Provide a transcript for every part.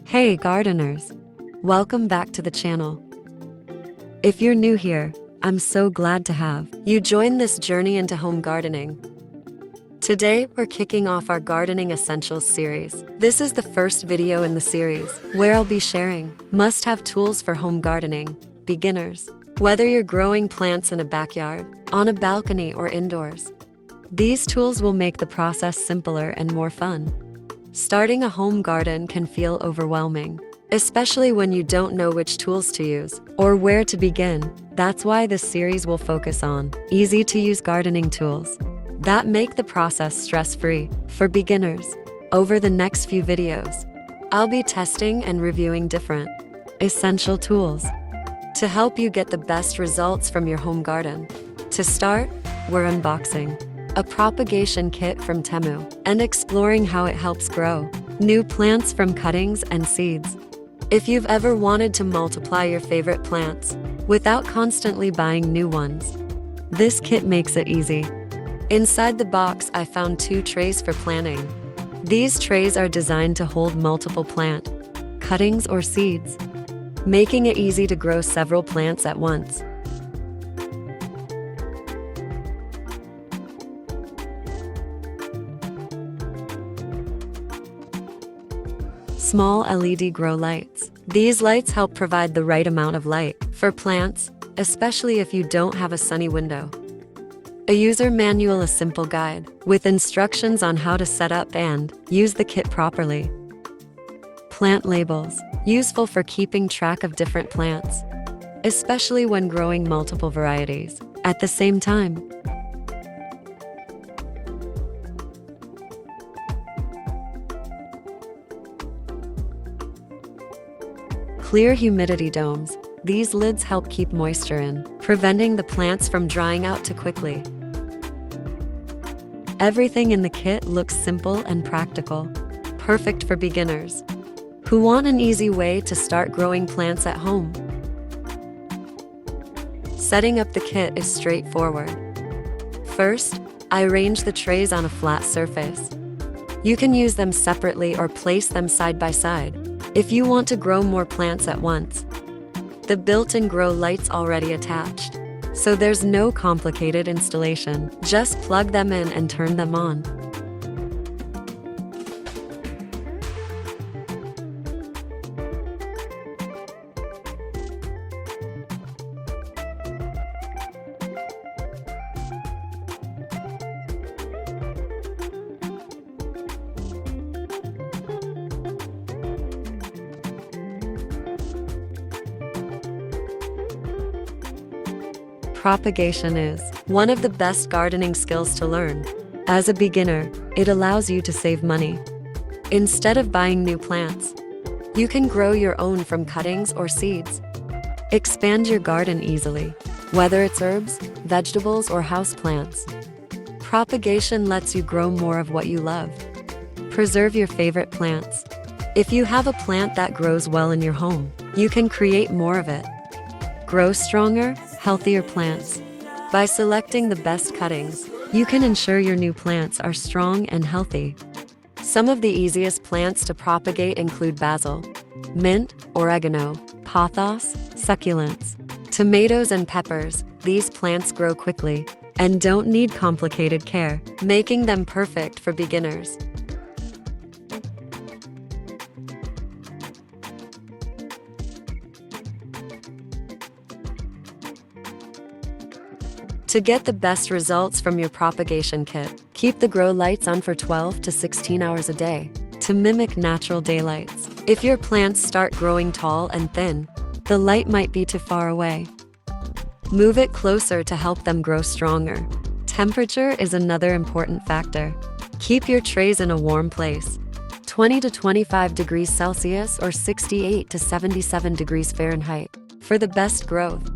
Hey gardeners! Welcome back to the channel. If you're new here, I'm so glad to have you join this journey into home gardening. Today, we're kicking off our Gardening Essentials series. This is the first video in the series, where I'll be sharing must-have tools for home gardening, beginners. Whether you're growing plants in a backyard, on a balcony, or indoors, these tools will make the process simpler and more fun. Starting a home garden can feel overwhelming, especially when you don't know which tools to use or where to begin. That's why this series will focus on easy-to-use gardening tools that make the process stress-free for beginners. Over the next few videos, I'll be testing and reviewing different essential tools to help you get the best results from your home garden. To start, we're unboxing a propagation kit from Temu and exploring how it helps grow new plants from cuttings and seeds. If you've ever wanted to multiply your favorite plants without constantly buying new ones, this kit makes it easy. Inside the box, I found 2 trays for planting. These trays are designed to hold multiple plant cuttings or seeds, making it easy to grow several plants at once. Small LED grow lights. These lights help provide the right amount of light for plants, especially if you don't have a sunny window. A user manual, a simple guide with instructions on how to set up and use the kit properly. Plant labels, useful for keeping track of different plants, especially when growing multiple varieties at the same time. Clear humidity domes. These lids help keep moisture in, preventing the plants from drying out too quickly. Everything in the kit looks simple and practical, perfect for beginners who want an easy way to start growing plants at home. Setting up the kit is straightforward. First, I arrange the trays on a flat surface. You can use them separately or place them side by side if you want to grow more plants at once. The built-in grow light's already attached, so there's no complicated installation. Just plug them in and turn them on. Propagation is one of the best gardening skills to learn. As a beginner, it allows you to save money. Instead of buying new plants, you can grow your own from cuttings or seeds. Expand your garden easily, whether it's herbs, vegetables, or houseplants. Propagation lets you grow more of what you love. Preserve your favorite plants. If you have a plant that grows well in your home, you can create more of it. Grow stronger, healthier plants. By selecting the best cuttings, you can ensure your new plants are strong and healthy. Some of the easiest plants to propagate include basil, mint, oregano, pothos, succulents, tomatoes, and peppers. These plants grow quickly and don't need complicated care, making them perfect for beginners. To get the best results from your propagation kit, keep the grow lights on for 12 to 16 hours a day to mimic natural daylights. If your plants start growing tall and thin, the light might be too far away. Move it closer to help them grow stronger. Temperature is another important factor. Keep your trays in a warm place, 20 to 25 degrees Celsius or 68 to 77 degrees Fahrenheit, for the best growth.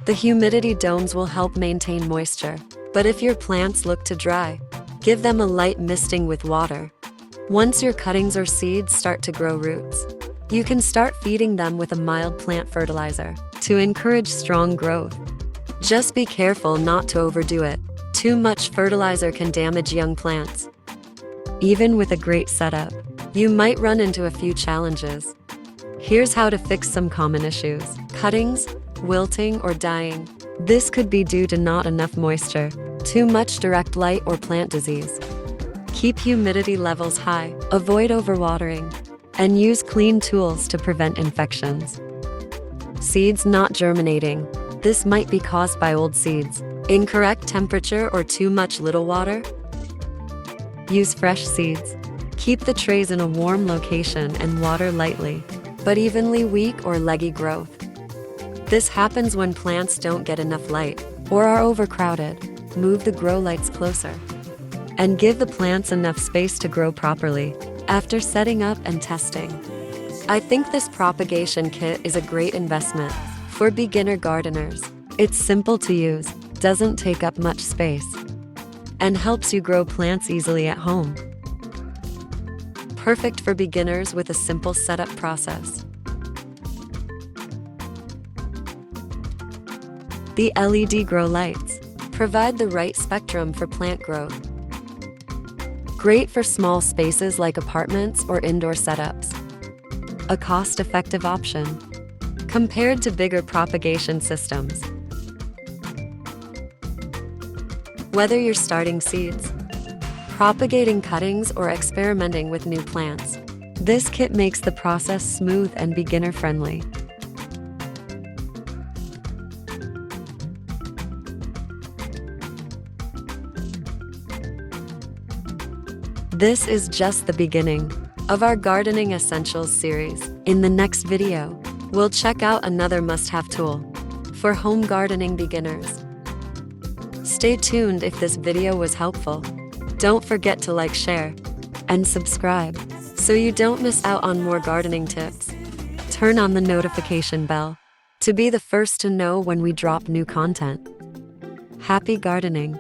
The humidity domes will help maintain moisture, but if your plants look too dry, give them a light misting with water. Once your cuttings or seeds start to grow roots, you can start feeding them with a mild plant fertilizer to encourage strong growth. Just be careful not to overdo it. Too much fertilizer can damage young plants. Even with a great setup, You might run into a few challenges. Here's how to fix some common issues: cuttings, wilting, or dying. This could be due to not enough moisture, too much direct light, or plant disease. Keep humidity levels high, avoid overwatering, and use clean tools to prevent infections. Seeds not germinating. This might be caused by old seeds, incorrect temperature, or too much little water. Use fresh seeds. Keep the trays in a warm location and water lightly, but evenly. Weak or leggy growth. This happens when plants don't get enough light or are overcrowded. Move the grow lights closer and give the plants enough space to grow properly. After setting up and testing, I think this propagation kit is a great investment for beginner gardeners. It's simple to use, doesn't take up much space, and helps you grow plants easily at home. Perfect for beginners with a simple setup process. The LED grow lights provide the right spectrum for plant growth. Great for small spaces like apartments or indoor setups. A cost-effective option compared to bigger propagation systems. Whether you're starting seeds, propagating cuttings, or experimenting with new plants, this kit makes the process smooth and beginner-friendly. This is just the beginning of our Gardening Essentials series. In the next video, we'll check out another must-have tool for home gardening beginners. Stay tuned if this video was helpful. Don't forget to like, share, and subscribe so you don't miss out on more gardening tips. Turn on the notification bell to be the first to know when we drop new content. Happy gardening!